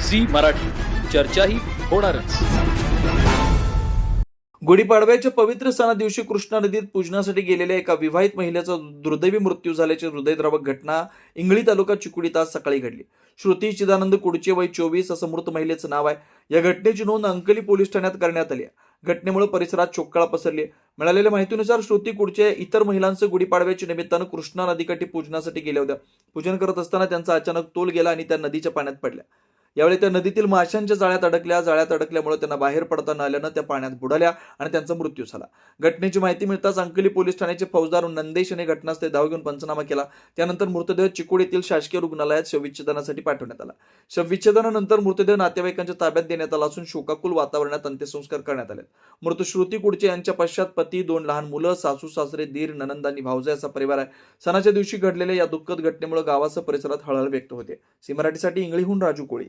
Zee Marathi, चर्चा ही होणारच. गुढीपाडव्याच्या पवित्र सणा दिवशी कृष्णा नदीत पूजनासाठी गेलेल्या एका विवाहित महिलेचा दुर्दैवी मृत्यू झाल्याची हृदयद्रावक घटना इंगळी तालुका चिकोडीत आज सकाळी घडली. श्रुती चिदानंद कुडचे, वय 24 असं मृत महिलेचं नाव आहे. या घटनेची नोंद अंकली पोलीस ठाण्यात करण्यात आली आहे. घटनेमुळे परिसरात शोककळा पसरली आहे. मिळालेल्या माहितीनुसार श्रुती कुडचे इतर महिलांसह गुढीपाडव्याच्या निमित्तानं कृष्णा नदीकाठी पूजनासाठी गेल्या होत्या. पूजन करत असताना त्यांचा अचानक तोल गेला आणि त्या नदीच्या पाण्यात पडल्या. यावेळी त्या नदीतील माशांच्या जाळ्यात अडकल्यामुळे त्यांना बाहेर पडता न आल्यानं त्या पाण्यात बुडाल्या आणि त्यांचा मृत्यू झाला. घटनेची माहिती मिळताच अंकली पोलीस ठाण्याचे फौजदार नंदेश यांनी घटनास्थळी धाव घेऊन पंचनामा केला. त्यानंतर मृतदेह चिकोडी येथील शासकीय रुग्णालयात शवविच्छेदनासाठी पाठवण्यात आला. शवविच्छेदनानंतर मृतदेह नातेवाईकांच्या ताब्यात देण्यात आला असून शोकाकुल वातावरणात अंत्यसंस्कार करण्यात आले. मृत श्रुती कुडचे यांच्या पश्चात पती, 2 लहान मुलं, सासू सासरे, दीर, नणंद आणि भावजा असा परिवार आहे. सणाच्या दिवशी घडलेल्या या दुःखद घटनेमुळे गावासह परिसरात हळहळ व्यक्त होते. सी मराठीसाठी इंगळीहून राजू कोळी.